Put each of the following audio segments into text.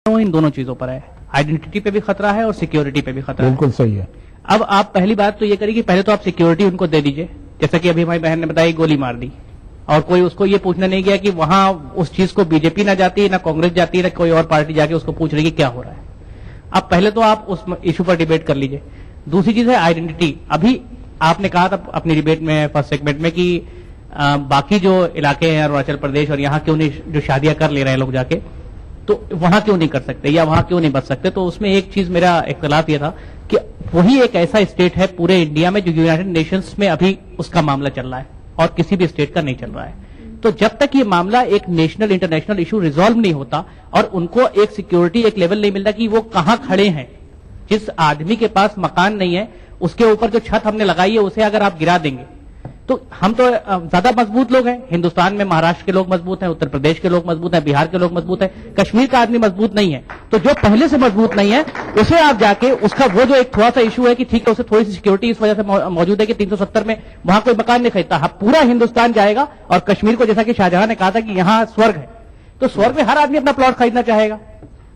वो इन दोनों चीजों पर है, आइडेंटिटी पे भी खतरा है और सिक्योरिटी पे भी खतरा है। बिल्कुल सही है। अब आप पहली बात तो ये करिए कि पहले तो आप सिक्योरिटी उनको दे दीजिए, जैसा कि अभी हमारी बहन ने बताया, गोली मार दी और कोई उसको ये पूछना नहीं गया कि वहां उस चीज को बीजेपी ना जाती है, ना कांग्रेस जाती है, ना कोई और पार्टी जाके उसको पूछ रही है क्या हो रहा है। अब पहले तो आप उस इशू पर डिबेट कर लीजिए। दूसरी चीज है आइडेंटिटी। अभी आपने कहा था अपनी डिबेट में फर्स्ट सेगमेंट में कि बाकी जो इलाके हैं अरुणाचल प्रदेश और यहाँ क्यों नहीं जो शादियां कर ले रहे हैं लोग जाके, तो वहां क्यों नहीं कर सकते या वहां क्यों नहीं बच सकते। तो उसमें एक चीज मेरा इख्तलाफ यह था कि वही एक ऐसा स्टेट है पूरे इंडिया में जो यूनाइटेड नेशंस में अभी उसका मामला चल रहा है और किसी भी स्टेट का नहीं चल रहा है। तो जब तक ये मामला एक नेशनल इंटरनेशनल इशू रिजॉल्व नहीं होता और उनको एक सिक्योरिटी एक लेवल नहीं मिलता कि वो कहां खड़े हैं, जिस आदमी के पास मकान नहीं है उसके ऊपर जो छत हमने लगाई है उसे अगर आप गिरा देंगे, तो हम तो ज्यादा मजबूत लोग हैं। हिंदुस्तान में महाराष्ट्र के लोग मजबूत हैं, उत्तर प्रदेश के लोग मजबूत हैं, बिहार के लोग मजबूत हैं, कश्मीर का आदमी मजबूत नहीं है। तो जो पहले से मजबूत नहीं है उसे आप जाके उसका वो जो एक थोड़ा सा इशू है कि ठीक है उसे थोड़ी सी सिक्योरिटी इस वजह से मौजूद है कि 370 में वहां कोई मकान नहीं खरीदता। हाँ, पूरा हिंदुस्तान जाएगा और कश्मीर को जैसा कि शाहजहां ने कहा था कि यहां स्वर्ग है, तो स्वर्ग में हर आदमी अपना प्लॉट खरीदना चाहेगा।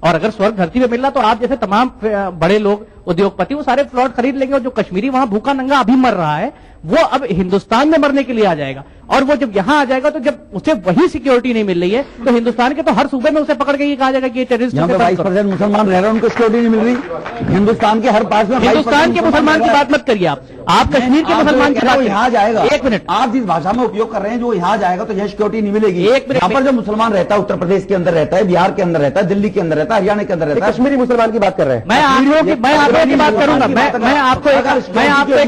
और अगर स्वर्ग धरती पे मिल रहा तो आप जैसे तमाम बड़े लोग उद्योगपति वो सारे प्लॉट खरीद लेंगे और जो कश्मीरी वहां भूखा नंगा अभी मर रहा है वो अब हिंदुस्तान में मरने के लिए आ जाएगा। और वो जब यहां आ जाएगा तो जब उसे वही सिक्योरिटी नहीं मिल रही है तो हिंदुस्तान के तो हर सूबे में उसे पकड़ के ये कहा जाएगा कि ये टेररिस्ट है। 22% मुसलमान रह रहे हैं, उनको सिक्योरिटी नहीं मिल रही। हिंदुस्तान के हर पार्ट में हिंदुस्तान के मुसलमान की बात मत करिए आप कश्मीर के मुसलमान की बात। यहाँ जाएगा, एक मिनट, आप जिस भाषा में उपयोग कर रहे हैं जो यहाँ जाएगा तो यह सिक्योरिटी नहीं मिलेगी। एक मिनट, यहाँ पर जो मुसलमान रहता है उत्तर प्रदेश के अंदर रहता है, बिहार के अंदर रहता है, दिल्ली के अंदर रहता है, हरियाणा के अंदर रहता है, कश्मीरी मुसलमान की बात कर रहे हैं। मैं आप की बात करूंगा। मैं आपको एक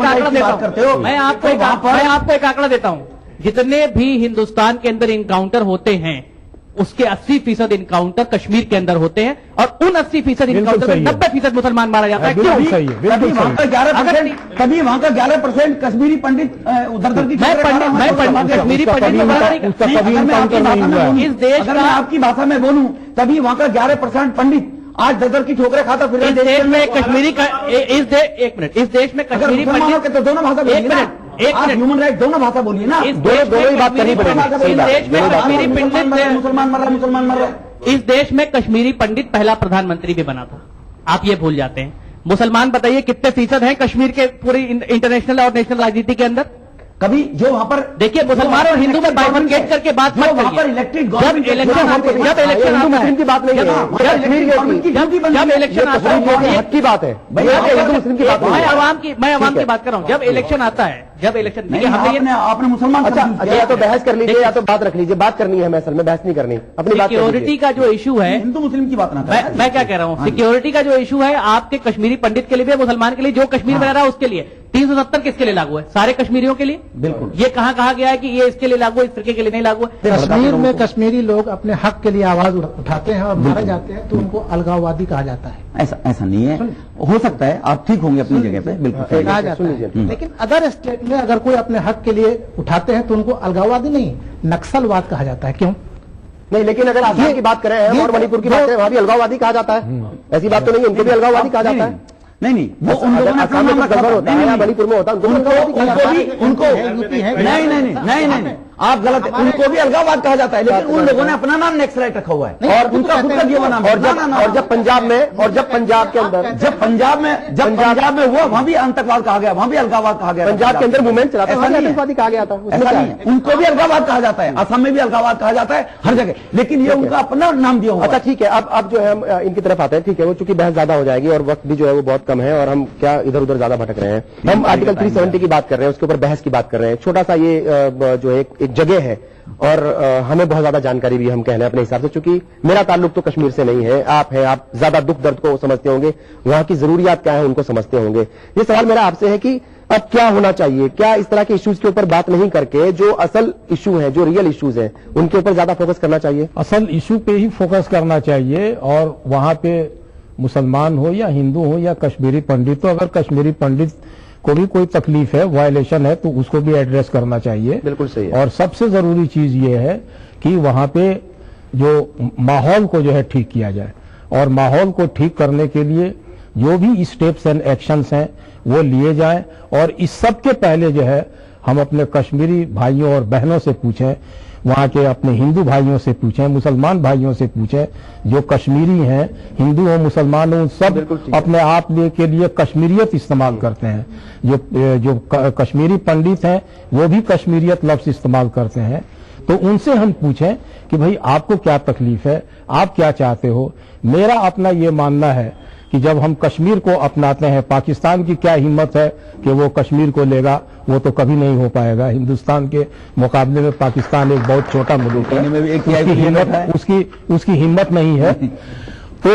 आंकड़ा देता हूं, मैं आपको एक आंकड़ा देता हूं। जितने भी हिंदुस्तान के अंदर इनकाउंटर होते हैं उसके 80% इनकाउंटर कश्मीर के अंदर होते हैं और उन 80% इनकाउंटर में 90% मुसलमान मारा जाता है। बिल्कुल सही है, बिल्कुल वहां का 11%, तभी वहां का 11% कश्मीरी पंडित उधर की कश्मीरी पंडित इस देश में आपकी भाषा में बोलूं तभी वहां का 11% पंडित आज दर की ठोकरे खाता फिर इस देश में कश्मीरी एक मिनट, इस देश में कश्मीरी पंडित तो दोनों भाषा बोलिए ना, एक मिनट, ह्यूमन राइट दोनों भाषा बोलिए ना, दोनों ही बात करनी पड़ेगी। इस देश में कश्मीरी पंडित मुसलमान मर रहा है। इस देश में कश्मीरी पंडित पहला प्रधानमंत्री भी बना था, आप ये भूल जाते हैं। मुसलमान बताइए कितने फीसद हैं कश्मीर के पूरी इंटरनेशनल और नेशनल राजनीति के अंदर? कभी जो वहां पर देखिए मुसलमान और हिंदू में बाइफरकेट करके बात मत वहां पर इलेक्टेड जब इलेक्शन आता है, की बात नहीं है, जब इलेक्शन आता है हक की बात है, हिंदू मुस्लिम की बात नहीं है। मैं अवाम की बात कर रहा हूँ। जब इलेक्शन आता है, जब इलेक्शन आपने मुसलमान अच्छा या तो बहस कर लीजिए या तो बात रख लीजिए। बात करनी है हमें, असल में बहस नहीं करनी, अपनी बात। सिक्योरिटी का जो इशू है, हिंदू मुस्लिम की बात ना, मैं क्या कह रहा हूँ, सिक्योरिटी का जो इशू है आपके कश्मीरी पंडित के लिए भी, मुसलमान के लिए, जो कश्मीर में रह रहा है उसके लिए 370 किसके लिए लागू है? सारे कश्मीरियों के लिए। बिल्कुल। ये कहा गया है कि ये इसके लिए लागू है, इस फिरके के लिए नहीं लागू है? कश्मीर में कश्मीरी लोग अपने हक के लिए आवाज उठाते हैं और मारे जाते हैं तो उनको अलगाववादी कहा जाता है। ऐसा नहीं है, हो सकता है आप ठीक होंगे अपनी जगह पे, बिल्कुल कहा जाता है। लेकिन अदर स्टेट में अगर कोई अपने हक के लिए उठाते हैं तो उनको अलगाववादी नहीं, नक्सलवाद कहा जाता है। क्यों नहीं? लेकिन अगर आसाम की बात करें और मणिपुर की बात करें, वहां भी अलगाववादी कहा जाता है। ऐसी बात तो नहीं है, उनको भी अलगाववादी कहा जाता है। नहीं, वो उन लोगों ने अपना नाम रखा होता है, मणिपुर में होता है, नहीं, आप गलत, उनको भी अलगाववाद कहा जाता है, लेकिन उन लोगों ने अपना नाम नक्सलाइट रखा हुआ है और उनका खुद का जीवन नाम। और जब पंजाब के अंदर जब पंजाब में हुआ वहां भी आतंकवाद कहा गया, वहां भी अलगाववाद कहा गया। पंजाब के अंदर मूवमेंट चला था, आतंकवादी कहा गया था। उनको भी अलगाववाद कहा जाता है, असम में भी अलगाववाद कहा जाता है, हर जगह, लेकिन ये उनका अपना नाम दिया हुआ। अच्छा ठीक है, अब जो है हम इनकी तरफ आते हैं। ठीक है, वो चूंकि बहस ज्यादा हो जाएगी और वक्त भी जो है वो बहुत कम है और हम क्या इधर उधर ज्यादा भटक रहे हैं। हम आर्टिकल 370 की बात कर रहे हैं, उसके ऊपर बहस की बात कर रहे हैं। छोटा सा ये जो एक जगह है और हमें बहुत ज्यादा जानकारी भी हम कह रहे हैं अपने हिसाब से, चूंकि मेरा ताल्लुक तो कश्मीर से नहीं है, आप ज्यादा दुख दर्द को समझते होंगे, वहां की जरूरियात क्या है उनको समझते होंगे। ये सवाल मेरा आपसे है कि अब क्या होना चाहिए? क्या इस तरह के इश्यूज के ऊपर बात नहीं करके जो असल इशू है, जो रियल इश्यूज हैं, उनके ऊपर ज्यादा फोकस करना चाहिए? असल इशू पे ही फोकस करना चाहिए और वहां पे मुसलमान हो या हिंदू हो या कश्मीरी पंडित हो, अगर कश्मीरी पंडित को भी कोई तकलीफ है, वायलेशन है, तो उसको भी एड्रेस करना चाहिए। बिल्कुल सही है। और सबसे जरूरी चीज ये है कि वहां पे जो माहौल को जो है ठीक किया जाए और माहौल को ठीक करने के लिए जो भी स्टेप्स एंड एक्शंस हैं वो लिए जाएं। और इस सब के पहले जो है हम अपने कश्मीरी भाइयों और बहनों से पूछें वहाँ के अपने हिंदू भाइयों से पूछें, मुसलमान भाइयों से पूछें, जो कश्मीरी हैं, हिंदू हो मुसलमान हो, सब अपने आप के लिए कश्मीरियत इस्तेमाल करते हैं। जो कश्मीरी पंडित हैं वो भी कश्मीरियत लफ्ज इस्तेमाल करते हैं। तो उनसे हम पूछें कि भाई आपको क्या तकलीफ है, आप क्या चाहते हो। मेरा अपना ये मानना है कि जब हम कश्मीर को अपनाते हैं, पाकिस्तान की क्या हिम्मत है कि वो कश्मीर को लेगा, वो तो कभी नहीं हो पाएगा। हिंदुस्तान के मुकाबले में पाकिस्तान एक बहुत छोटा मुल्क है, उसकी हिम्मत नहीं है। तो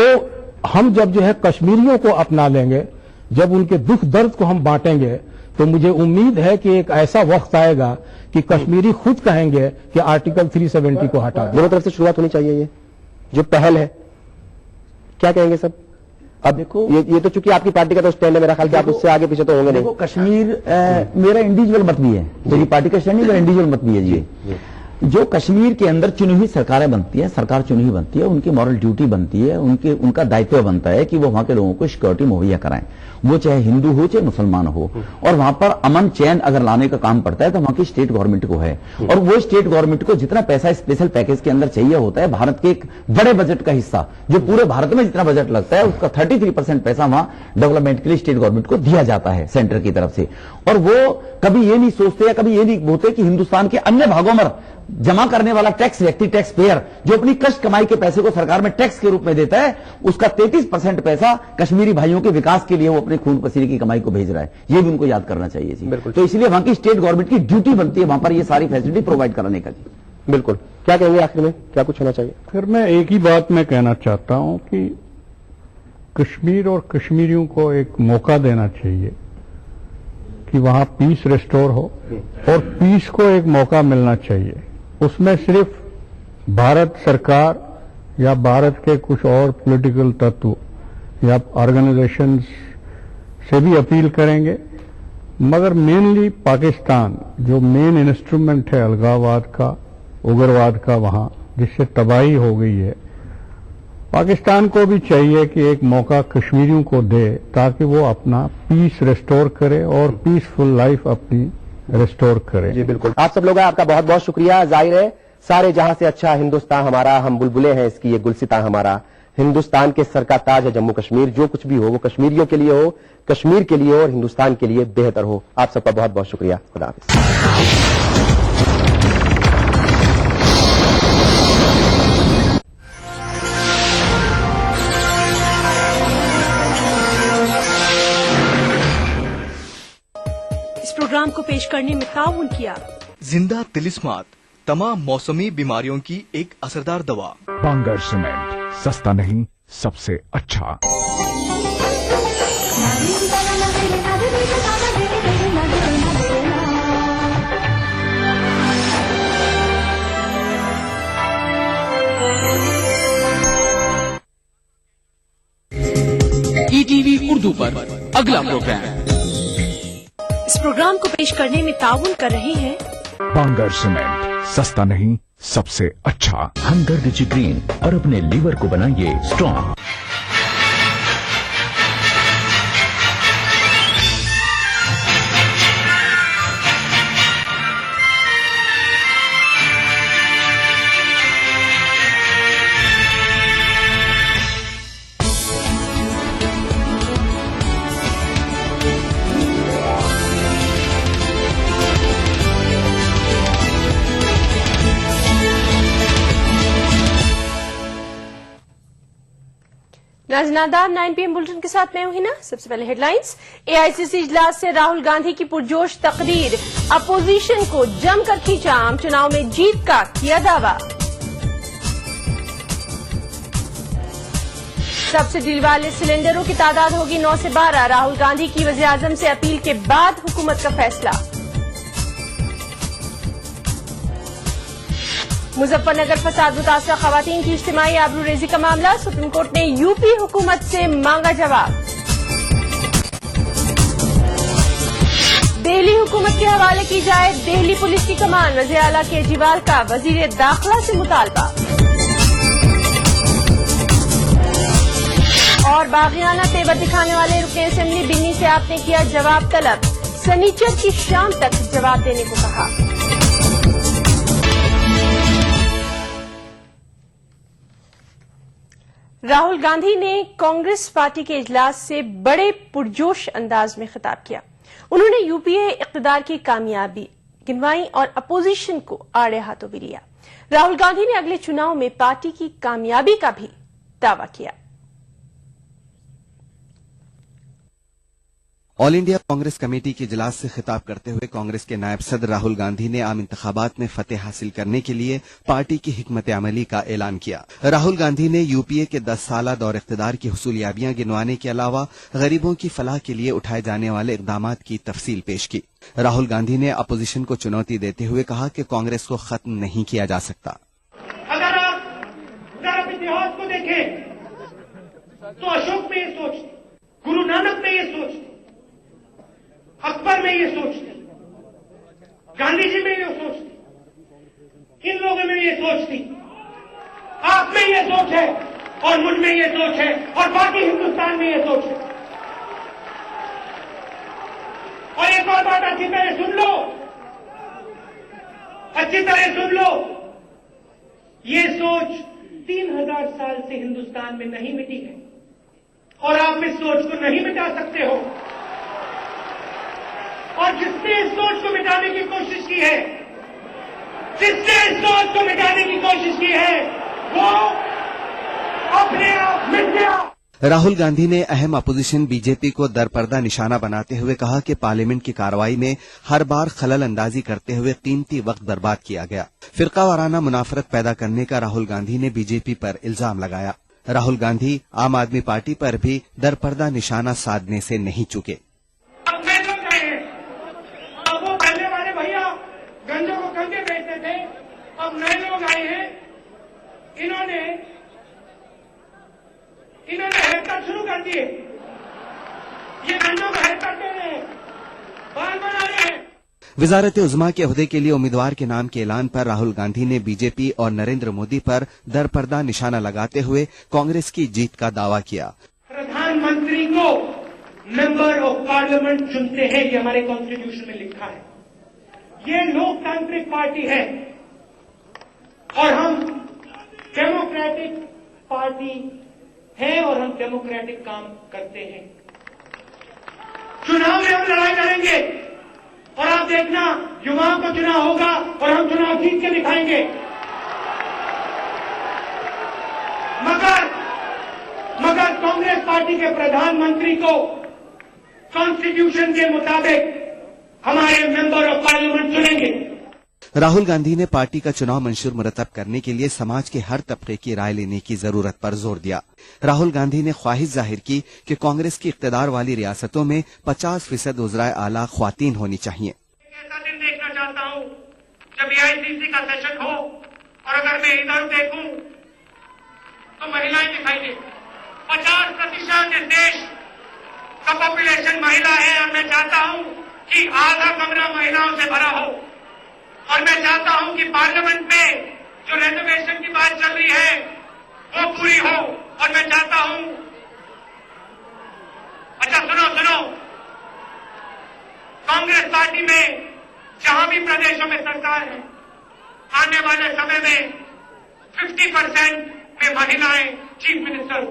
हम जब जो है कश्मीरियों को अपना लेंगे, जब उनके दुख दर्द को हम बांटेंगे, तो मुझे उम्मीद है कि एक ऐसा वक्त आएगा कि कश्मीरी खुद कहेंगे कि आर्टिकल 370 को हटा दो। दोनों तरफ से शुरुआत होनी चाहिए। ये जो पहल है, क्या कहेंगे सब? अब देखो ये तो चूंकि आपकी पार्टी का तो स्टैंड है, मेरा ख्याल कि आप उससे आगे पीछे तो होंगे नहीं। देखो कश्मीर मेरा इंडिविजुअल मत भी है, मेरी पार्टी का स्टैंड नहीं, मेरा इंडिविजुअल मत भी है जी। जो कश्मीर के अंदर चुनी हुई सरकारें बनती है, सरकार चुनी हुई बनती है, उनकी मॉरल ड्यूटी बनती है, उनका दायित्व बनता है कि वो वहां के लोगों को सिक्योरिटी मुहैया कराएं, वो चाहे हिंदू हो चाहे मुसलमान हो। और वहां पर अमन चैन अगर लाने का काम पड़ता है तो वहां की स्टेट गवर्नमेंट को है। और वो स्टेट गवर्नमेंट को जितना पैसा स्पेशल पैकेज के अंदर चाहिए होता है, भारत के एक बड़े बजट का हिस्सा, जो पूरे भारत में जितना बजट लगता है उसका 33% पैसा वहां डेवलपमेंट के लिए स्टेट गवर्नमेंट को दिया जाता है सेंटर की तरफ से। और वो कभी ये नहीं सोचते या कभी ये नहीं बोलते कि हिंदुस्तान के अन्य भागों में जमा करने वाला टैक्स व्यक्ति, टैक्स पेयर, जो अपनी कष्ट कमाई के पैसे को सरकार में टैक्स के रूप में देता है, उसका 33% पैसा कश्मीरी भाइयों के विकास के लिए वो अपने खून पसीने की कमाई को भेज रहा है। ये भी उनको याद करना चाहिए जी। बिल्कुल। तो इसलिए वहां की स्टेट गवर्नमेंट की ड्यूटी बनती है वहां पर ये सारी फैसिलिटी प्रोवाइड कराने का जी। बिल्कुल। क्या कहेंगे आखिर में, क्या कुछ होना चाहिए? फिर मैं एक ही बात मैं कहना चाहता हूं कि कश्मीर और कश्मीरियों को एक मौका देना चाहिए कि वहां पीस रिस्टोर हो, और पीस को एक मौका मिलना चाहिए। उसमें सिर्फ भारत सरकार या भारत के कुछ और पॉलिटिकल तत्व या ऑर्गेनाइजेशंस से भी अपील करेंगे, मगर मेनली पाकिस्तान जो मेन इंस्ट्रूमेंट है अलगाववाद का, उग्रवाद का, वहां जिससे तबाही हो गई है, पाकिस्तान को भी चाहिए कि एक मौका कश्मीरियों को दे ताकि वो अपना पीस रिस्टोर करे और पीसफुल लाइफ अपनी रिस्टोर करे। जी बिल्कुल। आप सब लोग आपका बहुत बहुत शुक्रिया। जाहिर है सारे जहां से अच्छा हिंदुस्तान हमारा, हम बुलबुलें हैं इसकी, ये गुलसितां हमारा। हिंदुस्तान के सर का ताज है जम्मू कश्मीर। जो कुछ भी हो वो कश्मीरियों के लिए हो, कश्मीर के लिए हो और हिंदुस्तान के लिए बेहतर हो। आप सबका बहुत बहुत शुक्रिया। खुदा हाफिज। इस प्रोग्राम को पेश करने में ताउन किया जिंदा तिलिस्मात, तमाम मौसमी बीमारियों की एक असरदार दवा। बांगर सीमेंट, सस्ता नहीं सबसे अच्छा। ईटीवी उर्दू पर अगला प्रोग्राम। इस प्रोग्राम को पेश करने में ताउन कर रहे हैं बांगर सीमेंट, सस्ता नहीं सबसे अच्छा। हमदर्द जिग्रीन और अपने लीवर को बनाइए स्ट्रॉन्ग। नाज़नादार 9 PM बुलेटिन के साथ मैं हूं हिना। सबसे पहले हेडलाइंस। एआईसीसी इजलास से राहुल गांधी की पुरजोश तकरीर, अपोजिशन को जमकर खींचा, आम चुनाव में जीत का किया दावा। सब्सिडी वाले सिलेंडरों की तादाद होगी 9 से 12, राहुल गांधी की वज़ीर-ए-आज़म से अपील के बाद हुकूमत का फैसला। मुजफ्फरनगर फसाद मुतासरा खवातीन की इज्तिमाई आबरूरेजी का मामला, सुप्रीम कोर्ट ने यूपी हुकूमत से मांगा जवाब। दिल्ली हुकूमत के हवाले की जाए दिल्ली पुलिस की कमान, वज़ीर आला केजरीवाल का वज़ीर दाखिला से मुतालबा। और बागियाना तेवर दिखाने वाले रुकने असेंबली बिन्नी से आपने किया जवाब तलब, सनीचर की शाम तक जवाब देने को कहा। राहुल गांधी ने कांग्रेस पार्टी के इजलास से बड़े पुरजोश अंदाज में खिताब किया। उन्होंने यूपीए इक़्तिदार की कामयाबी गिनवाई और अपोजिशन को आड़े हाथों भी लिया। राहुल गांधी ने अगले चुनाव में पार्टी की कामयाबी का भी दावा किया। ऑल इंडिया कांग्रेस कमेटी के इजलास से खिताब करते हुए कांग्रेस के नायब सदर राहुल गांधी ने आम इंतखाबात में फतेह हासिल करने के लिए पार्टी की हिकमत अमली का ऐलान किया। राहुल गांधी ने यूपीए के 10 साला दौर इख्तिदार की हुसूलियाबियां गिनवाने के अलावा गरीबों की फलाह के लिए उठाए जाने वाले इकदामात की तफसील पेश की। राहुल गांधी ने अपोजिशन को चुनौती देते हुए कहा कि कांग्रेस को खत्म नहीं किया जा सकता। अगर आप इतिहास को देखें तो अशोक में ये सोच थी, गुरु नानक में ये सोच थी, अकबर में ये सोच थी, गांधी जी में ये सोच थी, इन लोगों में ये सोच थी, आप में ये सोच है और मुझ में ये सोच है और बाकी हिंदुस्तान में ये सोच है। और एक और बात अच्छी तरह सुन लो, अच्छी तरह सुन लो, ये सोच 3000 साल से हिंदुस्तान में नहीं मिटी है और आप इस सोच को नहीं मिटा सकते हो। और जिसने इस सोच को मिटाने की कोशिश की है, जिसने इस सोच को मिटाने की कोशिश की है, वो अपने आप मिट गया। राहुल गांधी ने अहम अपोजिशन बीजेपी को दरपर्दा निशाना बनाते हुए कहा कि पार्लियामेंट की कार्रवाई में हर बार खलल अंदाजी करते हुए कीमती वक्त बर्बाद किया गया। फिरकावाराना मुनाफरत पैदा करने का राहुल गांधी ने बीजेपी पर इल्जाम लगाया। राहुल गांधी आम आदमी पार्टी पर भी दरपर्दा निशाना साधने से नहीं चुके। गंजों को गंजे बेचते थे, अब नए लोग आए हैं, इन्होंने हेरकट शुरू कर दिए, ये गंजों को हेरकट दे रहे हैं, बाल बना रहे हैं। वजारत उज़्मा के ओहदे के लिए उम्मीदवार के नाम के ऐलान पर राहुल गांधी ने बीजेपी और नरेंद्र मोदी पर दरपर्दा निशाना लगाते हुए कांग्रेस की जीत का दावा किया। प्रधानमंत्री को मेंबर ऑफ पार्लियामेंट चुनते हैं, ये हमारे कॉन्स्टिट्यूशन में लिखा है। ये लोकतांत्रिक पार्टी है और हम डेमोक्रेटिक पार्टी है और हम डेमोक्रेटिक काम करते हैं। चुनाव में हम लड़ाई लड़ेंगे और आप देखना, युवाओं को चुनाव होगा और हम चुनाव जीत के दिखाएंगे। मगर कांग्रेस पार्टी के प्रधानमंत्री को कॉन्स्टिट्यूशन के मुताबिक हमारे मेंबर ऑफ पार्लियामेंट चुनेंगे। राहुल गांधी ने पार्टी का चुनाव मंशूर मुरतब करने के लिए समाज के हर तबके की राय लेने की जरूरत पर जोर दिया। राहुल गांधी ने ख्वाहिश जाहिर की कि कांग्रेस की इख्तिदार वाली रियासतों में 50% उज़राए आला ख्वातीन होनी चाहिए। ऐसा दिन देखना चाहता हूं जब एआईसीसी का सेशन हो और अगर मैं इधर देखूं तो महिलाएं दिखाई दे। 50% इस देश का पॉपुलेशन महिला है और मैं चाहता हूं कि आधा कमरा महिलाओं से भरा हो और मैं चाहता हूं कि पार्लियामेंट में जो रिजर्वेशन की बात चल रही है वो पूरी हो और मैं चाहता हूं, अच्छा सुनो, कांग्रेस पार्टी में जहां भी प्रदेशों में सरकार है, आने वाले समय में 50% में महिलाएं चीफ मिनिस्टर।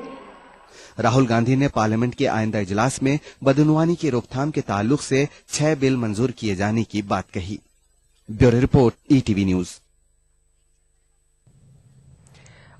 राहुल गांधी ने पार्लियामेंट के आइंदा इजलास में बदनवानी की रोकथाम के ताल्लुक से 6 बिल मंजूर किए जाने की बात कही। Bureau report, ETV news.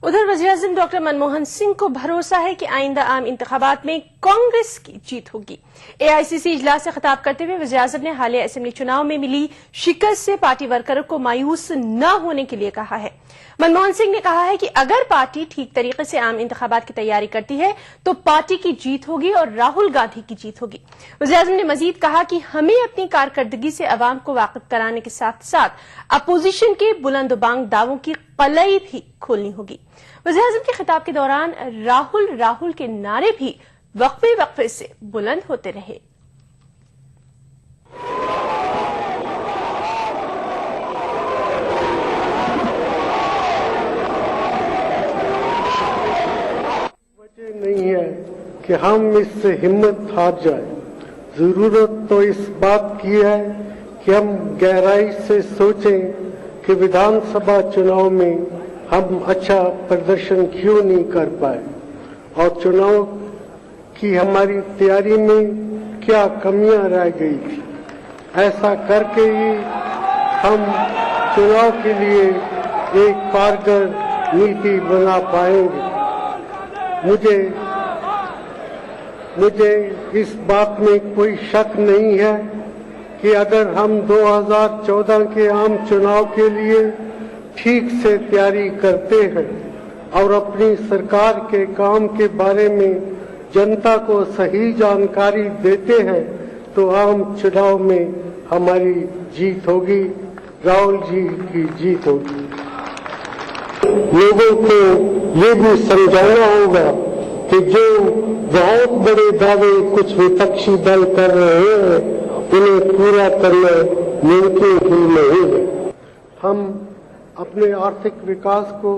उधर वज़ीर-ए-आज़म डॉक्टर मनमोहन सिंह को भरोसा है कि आइंदा आम इंतखाबात में कांग्रेस की जीत होगी। एआईसीसी इजलास से खिताब करते हुए वज़ीर-ए-आज़म ने हालिया असेंबली चुनाव में मिली शिकस्त से पार्टी वर्करों को मायूस न होने के लिए कहा है। मनमोहन सिंह ने कहा है कि अगर पार्टी ठीक तरीके से आम इंतखाबात की तैयारी करती है तो पार्टी की जीत होगी और राहुल गांधी की जीत होगी। वज़ीर-ए-आज़म ने मजीद कहा कि हमें अपनी कारकर्दगी से अवाम को वाकिफ कराने के साथ साथ अपोजिशन के बुलंदबांग दावों की कलई भी खोलनी होगी। वज़ीर-ए-आज़म के खिताब के दौरान राहुल के नारे भी वक्फे से बुलंद होते रहे। वजह नहीं है कि हम इससे हिम्मत हार जाए। जरूरत तो इस बात की है कि हम गहराई से सोचें कि विधानसभा चुनाव में हम अच्छा प्रदर्शन क्यों नहीं कर पाए। और चुनाव की हमारी तैयारी में क्या कमियां रह गई थी। ऐसा करके ही हम चुनाव के लिए एक कारगर नीति बना पाएंगे। मुझे इस बात में कोई शक नहीं है कि अगर हम 2014 के आम चुनाव के लिए ठीक से तैयारी करते हैं और अपनी सरकार के काम के बारे में जनता को सही जानकारी देते हैं तो आम चुनाव में हमारी जीत होगी, राहुल जी की जीत होगी। लोगों को ये भी समझाना होगा कि जो बहुत बड़े दावे कुछ विपक्षी दल कर रहे हैं उन्हें पूरा करना मुमकिन ही नहीं है। हम अपने आर्थिक विकास को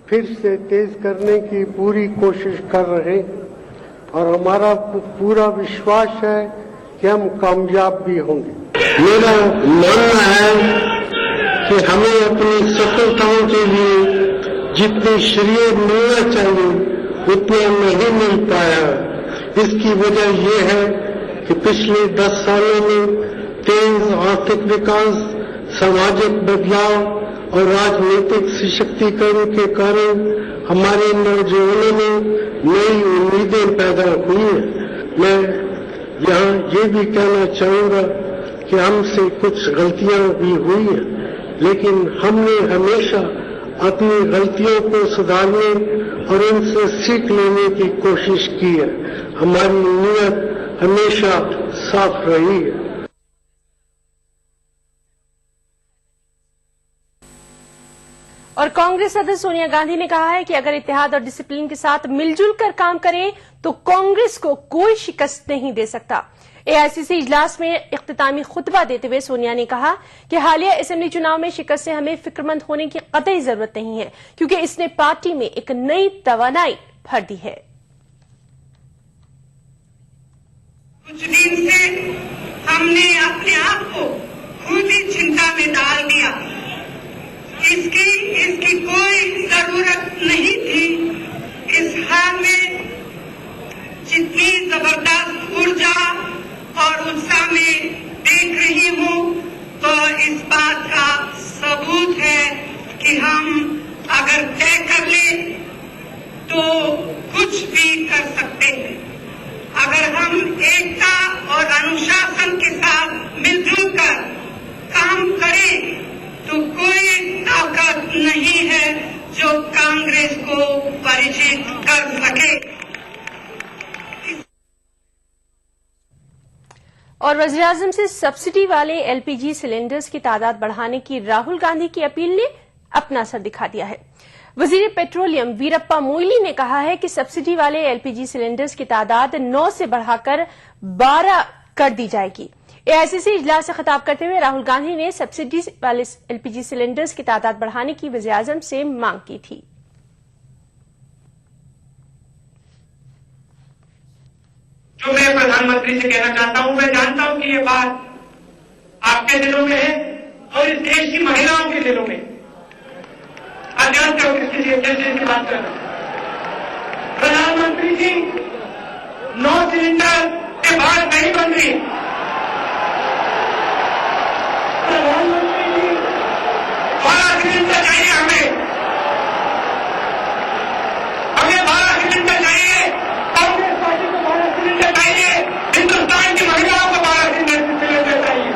फिर से तेज करने की पूरी कोशिश कर रहे हैं और हमारा पूरा विश्वास है कि हम कामयाब भी होंगे। मेरा मानना है कि हमें अपनी सफलताओं के लिए जितनी श्रेय मिलना चाहिए उतना नहीं मिल पाया। इसकी वजह यह है कि पिछले 10 सालों में तेज आर्थिक विकास, सामाजिक बदलाव और राजनीतिक सशक्तिकरण के कारण हमारे नौजवानों में नई उम्मीदें पैदा हुई हैं। मैं यहाँ ये भी कहना चाहूंगा कि हमसे कुछ गलतियां भी हुई हैं, लेकिन हमने हमेशा अपनी गलतियों को सुधारने और उनसे सीख लेने की कोशिश की है। हमारी नीयत हमेशा साफ रही है। और कांग्रेस सदस्य सोनिया गांधी ने कहा है कि अगर इत्तेहाद और डिसिप्लिन के साथ मिलजुल कर काम करें तो कांग्रेस को कोई शिकस्त नहीं दे सकता। एआईसीसी इजलास में इख्तितामी खुतबा देते हुए सोनिया ने कहा कि हालिया असेंबली चुनाव में शिकस्त से हमें फिक्रमंद होने की कतई जरूरत नहीं है, क्योंकि इसने पार्टी में एक नई तवानाई भर दी है। कुछ दिन से हमने अपने आप को खुद ही चिंता में डाल दिया। इसकी कोई जरूरत नहीं थी। इस हाल में जितनी जबरदस्त ऊर्जा और उत्साह में देख रही हूँ तो इस बात का सबूत है कि हम अगर तय कर ले तो कुछ भी कर सकते हैं। अगर हम एकता और अनुशासन के साथ मिलजुल कर काम करें तो कोई ताकत नहीं है जो कांग्रेस को पराजित कर सके। और वज़ीर-ए-आज़म से सब्सिडी वाले एलपीजी सिलेंडर्स की तादाद बढ़ाने की राहुल गांधी की अपील ने अपना असर दिखा दिया है। वजीर पेट्रोलियम वीरप्पा मोइली ने कहा है कि सब्सिडी वाले एलपीजी सिलेंडर्स की तादाद 9 से बढ़ाकर 12 कर दी जाएगी। एआईसीसी इजलास से खिताब करते हुए राहुल गांधी ने सब्सिडी वाले एलपीजी सिलेंडर्स की तादाद बढ़ाने की वज़ीर-ए-आज़म से मांग की थी। जो मैं प्रधानमंत्री से कहना चाहता हूं, मैं जानता हूं कि ये बात आपके दिलों में है और इस देश की महिलाओं के दिलों में। आप जानते हो किसके लिए कैसे इसकी बात कर रहे हैं। प्रधानमंत्री जी 9 सिलेंडर के बाद नहीं बन रही। प्रधानमंत्री जी 12 सिलेंडर चाहिए हमें 12 सिलेंडर चाहिए। कांग्रेस पार्टी को 12 सिलेंडर चाहिए। हिंदुस्तान की महिलाओं को 12 सिलेंडर चाहिए।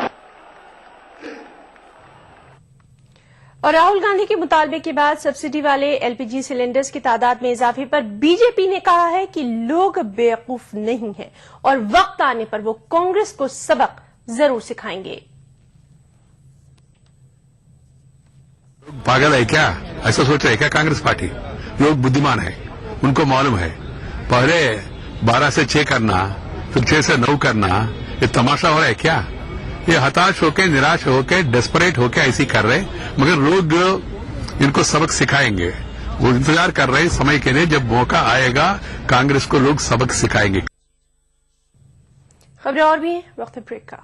और राहुल गांधी के मुतालबे के बाद सब्सिडी वाले एलपीजी सिलेंडर्स की तादाद में इजाफे पर बीजेपी ने कहा है कि लोग बेवकूफ नहीं हैं और वक्त आने पर वो कांग्रेस को सबक जरूर सिखाएंगे। पागल है क्या? ऐसा सोच रहे क्या कांग्रेस पार्टी? लोग बुद्धिमान है, उनको मालूम है पहले 12 से 6 करना फिर 6 से 9 करना, ये तमाशा हो रहा है क्या? ये हताश होके, निराश होके, डेस्परेट होके ऐसी कर रहे, मगर लोग इनको सबक सिखाएंगे। वो इंतजार कर रहे समय के लिए, जब मौका आएगा कांग्रेस को लोग सबक सिखाएंगे। खबरें और भी वक्त ब्रेक का।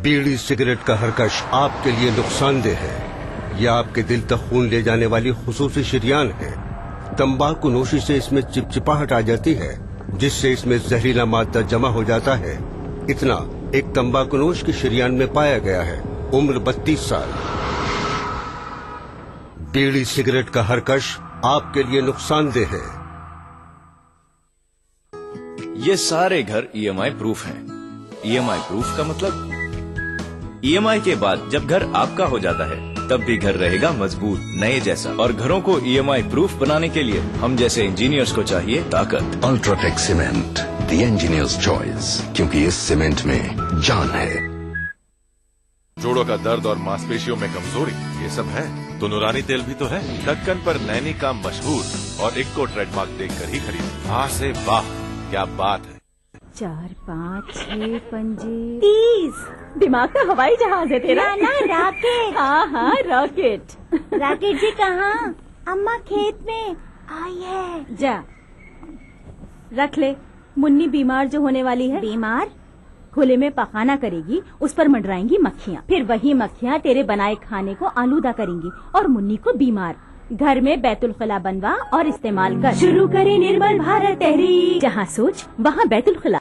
बीड़ी सिगरेट का हर कश आपके लिए नुकसानदेह है। यह आपके दिल तक खून ले जाने वाली खुसूसी शरीयान है। तंबाकू नोशी से इसमें चिपचिपाहट आ जाती है, जिससे इसमें जहरीला मादा जमा हो जाता है। इतना एक तंबाकूनोश की शरीयान में पाया गया है। उम्र 32 साल। बीड़ी सिगरेट का हर कश आपके लिए नुकसानदेह है। ये सारे घर ईएमआई प्रूफ हैं। ईएमआई प्रूफ का मतलब ईएमआई के बाद जब घर आपका हो जाता है तब भी घर रहेगा मजबूत, नए जैसा। और घरों को ईएमआई प्रूफ बनाने के लिए हम जैसे इंजीनियर्स को चाहिए ताकत। UltraTech cement, the engineers choice, क्योंकि इस सीमेंट में जान है। जोड़ों का दर्द और मांसपेशियों में कमजोरी, ये सब है तो नूरानी तेल भी तो है। ढक्कन पर नैनी का मशहूर और इक्को ट्रेडमार्क देखकर ही खरीद। वाह से वाह, क्या बात है। 4, 5, 6 पंजे 30। दिमाग का हवाई जहाज है तेरा। ना रॉकेट। हाँ रॉकेट। राकेट जी कहाँ? अम्मा खेत में आई है। जा रख ले। मुन्नी बीमार जो होने वाली है। बीमार? खुले में पखाना करेगी, उस पर मंडराएंगी मक्खियाँ। फिर वही मक्खियाँ तेरे बनाए खाने को आलूदा करेंगी और मुन्नी को बीमार। घर में बैतुल खला बनवा और इस्तेमाल कर। शुरू करे निर्मल भारत तहरीक। जहाँ सोच वहाँ बैतुल खला।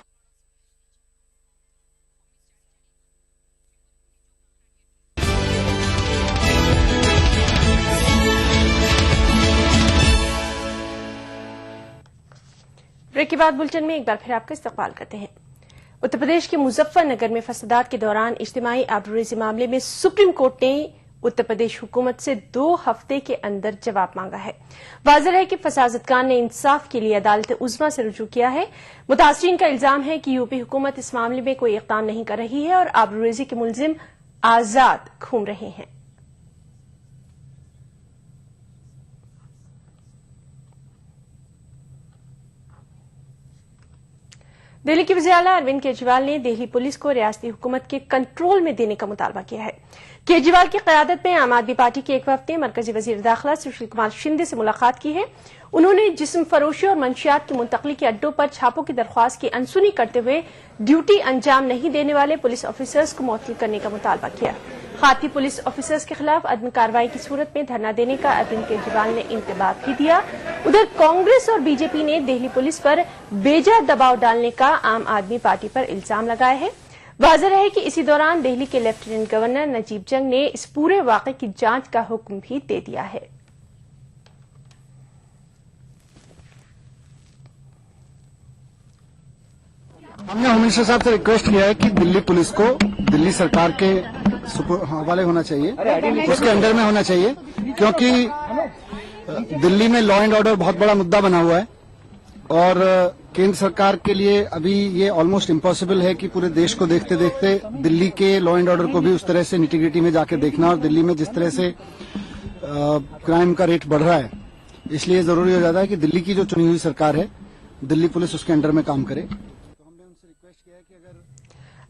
ब्रेक के बाद बुलेटिन में एक बार फिर आपका इस्तकबाल करते हैं। उत्तर प्रदेश के मुजफ्फरनगर में फसादात के दौरान इज्तिमाई आबरूरेज़ी मामले में सुप्रीम कोर्ट ने उत्तर प्रदेश हुकूमत से 2 हफ्ते के अंदर जवाब मांगा है। वाज़ेह है कि फसादतकार ने इंसाफ के लिए अदालत उज़्मा से रुजू किया है। मुतासरीन का इल्जाम है कि यूपी हुकूमत इस मामले में कोई इक़दाम नहीं कर रही है और आबरूरेज़ी के मुलजिम आजाद घूम रहे हैं। दिल्ली के वज़ीर आला अरविंद केजरीवाल ने दिल्ली पुलिस को रियासती हुकूमत के कंट्रोल में देने का मुतालबा किया है। केजरीवाल की क़यादत में आम आदमी पार्टी के एक वफ़द ने मरकजी वज़ीर दाखिला सुशील कुमार शिंदे से मुलाकात की है। उन्होंने जिस्म फरोशी और मंशियात की मुंतकली के अड्डों पर छापों की दरख्वास्त की अनसुनी करते हुए ड्यूटी अंजाम नहीं देने वाले पुलिस ऑफिसर्स को मुअत्तल करने का मुतालबा किया। खाती पुलिस ऑफिसर्स के खिलाफ अदम कार्रवाई की सूरत में धरना देने का अरविंद केजरीवाल ने इंतबाह भी दिया। उधर कांग्रेस और बीजेपी ने दिल्ली पुलिस पर बेजा दबाव डालने का आम आदमी पार्टी पर इल्जाम लगाया है। वाज़ेह है कि इसी दौरान दिल्ली के लेफ्टिनेंट गवर्नर नजीब जंग ने इस पूरे वाक़े की जांच का हुक्म भी दे दिया है। हमने होम मिनिस्टर साहब से रिक्वेस्ट किया है कि दिल्ली पुलिस को दिल्ली सरकार के हवाले होना चाहिए, उसके अंडर में होना चाहिए, क्योंकि दिल्ली में लॉ एंड ऑर्डर बहुत बड़ा मुद्दा बना हुआ है और केंद्र सरकार के लिए अभी ये ऑलमोस्ट इम्पॉसिबल है कि पूरे देश को देखते देखते दिल्ली के लॉ एंड ऑर्डर को भी उस तरह से निटिग्रिटी में जाके देखना। और दिल्ली में जिस तरह से क्राइम का रेट बढ़ रहा है, इसलिए जरूरी हो जाता है कि दिल्ली की जो चुनी हुई सरकार है, दिल्ली पुलिस उसके अंडर में काम करे।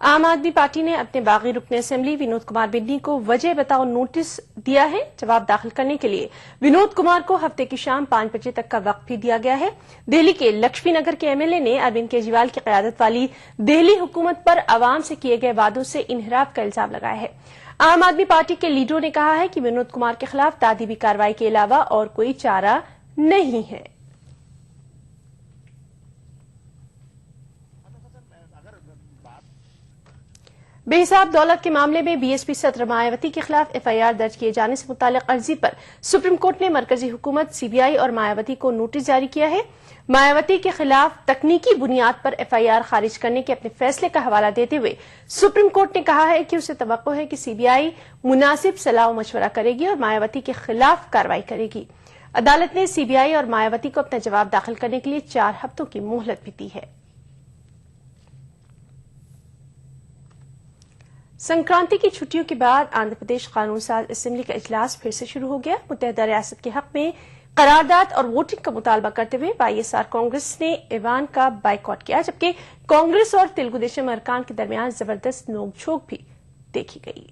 आम आदमी पार्टी ने अपने बागी रुकने असेंबली विनोद कुमार बिन्नी को वजह बताओ नोटिस दिया है। जवाब दाखिल करने के लिए विनोद कुमार को हफ्ते की शाम 5 बजे तक का वक्त भी दिया गया है। दिल्ली के लक्ष्मी नगर के एमएलए ने अरविंद केजरीवाल की क़यादत वाली दिल्ली हुकूमत पर अवाम से किए गए वादों से इनहिराफ का इल्जाम लगाया है। आम आदमी पार्टी के लीडरों ने कहा है कि विनोद कुमार के खिलाफ तादीबी कार्रवाई के अलावा और कोई चारा नहीं है। बेहिसाब दौलत के मामले में बीएसपी सदर मायावती के खिलाफ एफआईआर दर्ज किए जाने से मुताल्लिक अर्जी पर सुप्रीम कोर्ट ने मरकजी हुकूमत, सीबीआई और मायावती को नोटिस जारी किया है। मायावती के खिलाफ तकनीकी बुनियाद पर एफआईआर खारिज करने के अपने फैसले का हवाला देते हुए सुप्रीम कोर्ट ने कहा है कि उसे तवक्को है कि सीबीआई मुनासिब सलाह मशवरा करेगी और मायावती के खिलाफ कार्रवाई करेगी। अदालत ने सीबीआई और मायावती को अपना जवाब दाखिल करने के लिए 4 हफ्तों की मोहलत भी दी है। संक्रांति की छुट्टियों के बाद आंध्र प्रदेश कानून साज असेंबली का इजलास फिर से शुरू हो गया। मुत्तहिदा रियासत के हक में करारदाद और वोटिंग का मुतालबा करते हुए वाईएसआर कांग्रेस ने ऐवान का बाइकआउट किया, जबकि कांग्रेस और तेलुगु देशम अरकान के दरमियान जबरदस्त नोकझोंक भी देखी गई।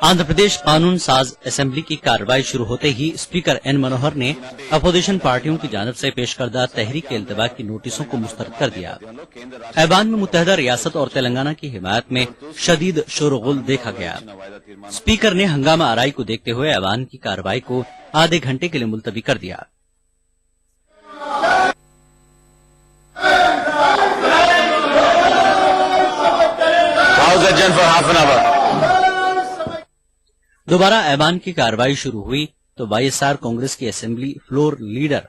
आंध्र प्रदेश कानून साज असेंबली की कार्रवाई शुरू होते ही स्पीकर एन मनोहर ने अपोजिशन पार्टियों की जानिब से पेश करदा तहरीक इल्तवा की नोटिसों को मुस्तरद कर दिया। ऐवान में मुत्तहदा रियासत और तेलंगाना की हिमायत में शदीद शोरगुल देखा गया। स्पीकर ने हंगामा आराई को देखते हुए ऐवान की कार्रवाई को आधे घंटे के लिए मुलतवी कर दिया। दोबारा ऐवान की कार्रवाई शुरू हुई तो वाईएसआर कांग्रेस की असेंबली फ्लोर लीडर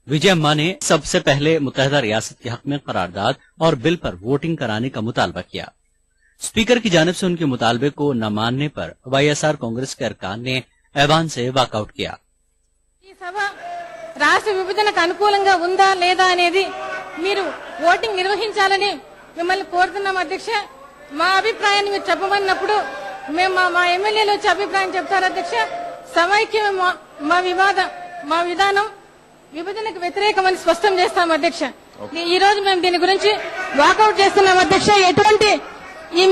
विजय अम्मा ने सबसे पहले मुत्तहदा रियासत के हक में करारदाद और बिल पर वोटिंग कराने का मुतालबा किया। स्पीकर की जानिब से उनके मुतालबे को न मानने पर वाईएसआर कांग्रेस के अरकान ने ऐवान से वॉकआउट किया। రాష్ట్ర విభజనకు అనుకూలంగా ఉందా లేదా అనేది మీరు ఓటింగ్ నిర్వహించాలని మిమ్మల్ని కోరుతున్నాం అధ్యక్ష। మా అభిప్రాయాన్ని మీరు చెప్పమన్నప్పుడు మేము మా ఎమ్మెల్యేలు వచ్చి అభిప్రాయం చెప్తారు అధ్యక్ష। సమైక్య మా విధానం విభజనకు వ్యతిరేకమని స్పష్టం చేస్తాం అధ్యక్ష। ఈ రోజు మేము దీని గురించి వాకౌట్ చేస్తున్నాం అధ్యక్ష। ఎటువంటి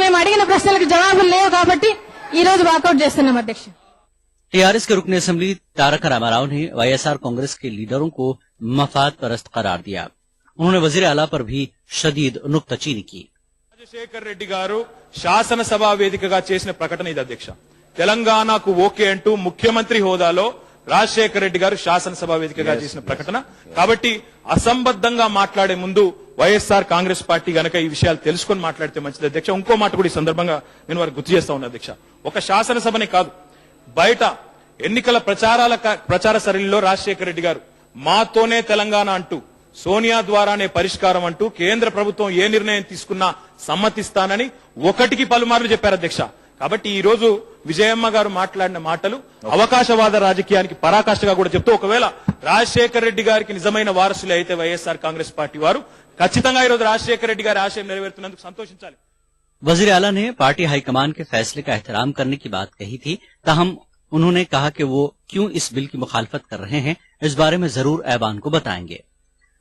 మేము అడిగిన ప్రశ్నలకు జవాబులు లేవు కాబట్టి ఈ రోజు వాకౌట్ చేస్తున్నాం అధ్యక్ష। टीआरएस के रुकन असेंबली तारक रामाराव ने वाईएसआर कांग्रेस के लीडरों को मफाद परस्त करार दिया। उन्होंने वजीर आला पर भी शदीद नुक्ताचीनी की। రాజశేఖర్ రెడ్డి గారు శాసనసభ వేదికగా చేసిన ప్రకటన ఇది అధ్యక్ష। తెలంగాణకు ఓకే అంటూ ముఖ్యమంత్రి హోదాలో రాజశేఖర్ రెడ్డి గారు శాసనసభ వేదికగా చేసిన ప్రకటన కాబట్టి అసంబద్ధంగా మాట్లాడే ముందు వైఎస్ఆర్ కాంగ్రెస్ పార్టీ గనక ఈ విషయాలు తెలుసుకొని మాట్లాడితే మంచిది అధ్యక్ష। ఇంకో మాట కూడా ఈ సందర్భంగా నేను వారికి గుర్తు చేస్తా ఉన్నా అధ్యక్ష। ఒక శాసనసభనే కాదు బయట ఎన్నికల ప్రచార సరళిలో రాజశేఖర రెడ్డి గారు మాతోనే తెలంగాణ అంటూ సోనియా ద్వారానే పరిష్కారం అంటూ కేంద్ర ప్రభుత్వం ఏ నిర్ణయం తీసుకున్నా సమ్మతిస్తానని ఒకటికి పలుమార్లు చెప్పారు అధ్యక్ష। కాబట్టి ఈ రోజు విజయమ్మ గారు మాట్లాడిన మాటలు అవకాశవాద రాజకీయానికి పరాకాష్ఠగా కూడా చెప్తూ ఒకవేళ రాజశేఖర రెడ్డి గారికి నిజమైన వారసులే అయితే వైఎస్ఆర్ కాంగ్రెస్ పార్టీ వారు ఖచ్చితంగా ఈ రోజు రాజశేఖర రెడ్డి గారి ఆశయం నెరవేరుతున్నందుకు సంతోషించాలి। वजीर आला ने पार्टी हाईकमान के फैसले का एहतराम करने की बात कही थी, ताहम उन्होंने कहा कि वो क्यों इस बिल की मुखालफत कर रहे हैं इस बारे में जरूर ऐवान को बताएंगे।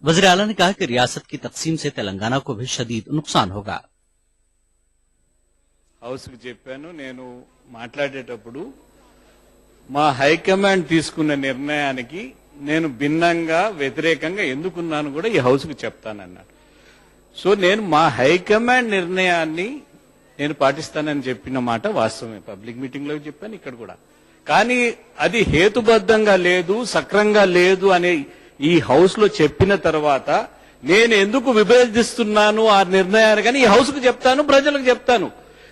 वजीर आला ने कहा कि रियासत की तकसीम से तेलंगाना को भी शदीद नुकसान होगा। హౌస్ కు చెప్పాను నేను మాట్లాడేటప్పుడు మా హైకమాండ్ తీసుకున్న నిర్ణయానికి నేను భిన్నంగా వ్యతిరేకంగా ఎందుకున్నాను కూడా ఈ హౌస్ కు చెప్తానన్నాడు। సో నేను మా హైకమాండ్ నిర్ణయాన్ని నేను పాటిస్తానని చెప్పిన మాట వాస్తవమే, పబ్లిక్ మీటింగ్ లో చెప్పాను ఇక్కడ కూడా। కానీ అది హేతుబద్ధంగా లేదు సక్రంగా లేదు అనే ఈ హౌస్ లో చెప్పిన తర్వాత నేను ఎందుకు విభేదిస్తున్నాను ఆ నిర్ణయాన్ని కానీ ఈ హౌస్ కు చెప్తాను, ప్రజలకు చెప్తాను।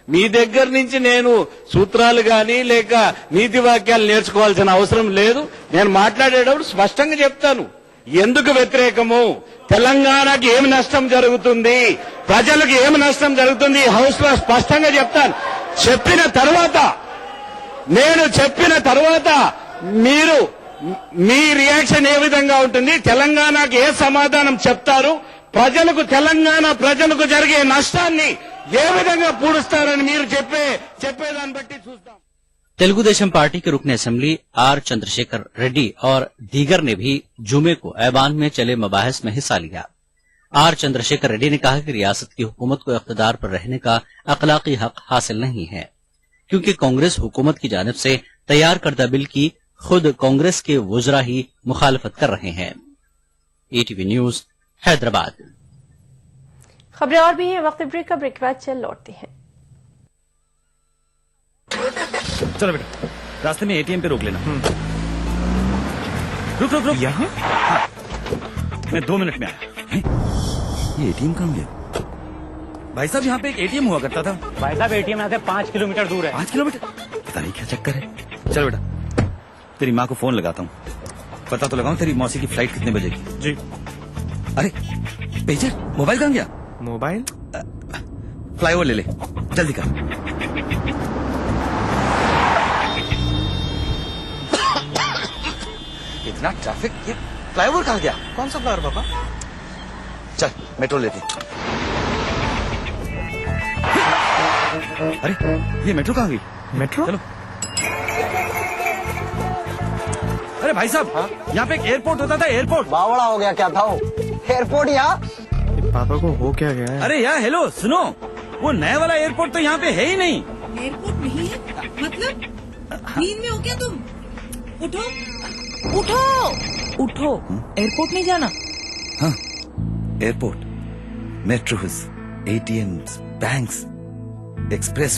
మీ దగ్గర నుంచి నేను సూత్రాలు గాని లేక నీతి వాక్యాలు నేర్చుకోవాల్సిన అవసరం లేదు। నేను మాట్లాడేటప్పుడు స్పష్టంగా చెప్తాను ఎందుకు వ్యతిరేకము, తెలంగాణకి ఏమి నష్టం జరుగుతుంది, ప్రజలకు ఏమి నష్టం జరుగుతుంది హౌస్ లో స్పష్టంగా చెప్తాను। చెప్పిన తర్వాత మీరు మీ రియాక్షన్ ఏ విధంగా ఉంటుంది, తెలంగాణకి ఏ సమాధానం చెప్తారు, తెలంగాణ ప్రజలకు జరిగే నష్టాన్ని ఏ విధంగా పూడుస్తారని మీరు చెప్పేదాన్ని బట్టి చూస్తాం। तेलुगु देशम पार्टी के रुकन असेंबली आर चंद्रशेखर रेड्डी और दीगर ने भी जुमे को ऐवान में चले मबाहिस में हिस्सा लिया। आर चंद्रशेखर रेड्डी ने कहा कि रियासत की हुकूमत को इख्तिदार पर रहने का अखलाकी हक हासिल नहीं है, क्योंकि कांग्रेस हुकूमत की जानिब से तैयार करदा बिल की खुद कांग्रेस के वुज़रा ही मुखालफत कर रहे हैं। ATV news Hyderabad. खबरें और भी हैं, वक्त ब्रेक का, ब्रेक के बाद चल लौटते हैं। चलो बेटा रास्ते में एटीएम पे रोक लेना। रुक यहाँ मैं 2 मिनट में आया। ये एटीएम कहाँ गया? भाई साहब यहाँ पे एक एटीएम हुआ करता था। भाई साहब एटीएम यहाँ से 5 किलोमीटर दूर है। 5 किलोमीटर? पता नहीं क्या चक्कर है। चलो बेटा तेरी माँ को फोन लगाता हूँ, पता तो लगाऊं तेरी मौसी की फ्लाइट कितने बजे की। जी। अरे पेजर मोबाइल कहाँ गया? मोबाइल फ्लाईओवर ले ले जल्दी कर। इतना ट्रैफिक, ये फ्लाईओवर कहाँ गया? कौन सा फ्लावर पापा? चल मेट्रो लेते। अरे ये मेट्रो कहाँ गई? मेट्रो? चलो। अरे भाई साहब यहाँ पे एक एयरपोर्ट होता था, एयरपोर्ट बावड़ा हो गया क्या था वो? एयरपोर्ट यहाँ? पापा को हो क्या गया है? अरे यार हेलो सुनो, वो नया वाला एयरपोर्ट तो यहाँ पे है ही नहीं। एयरपोर्ट नहीं है मतलब नींद में हो क्या तुम? उठो उठो उठो, एयरपोर्ट नहीं जाना। हाँ, airport, metros, ATMs, banks, express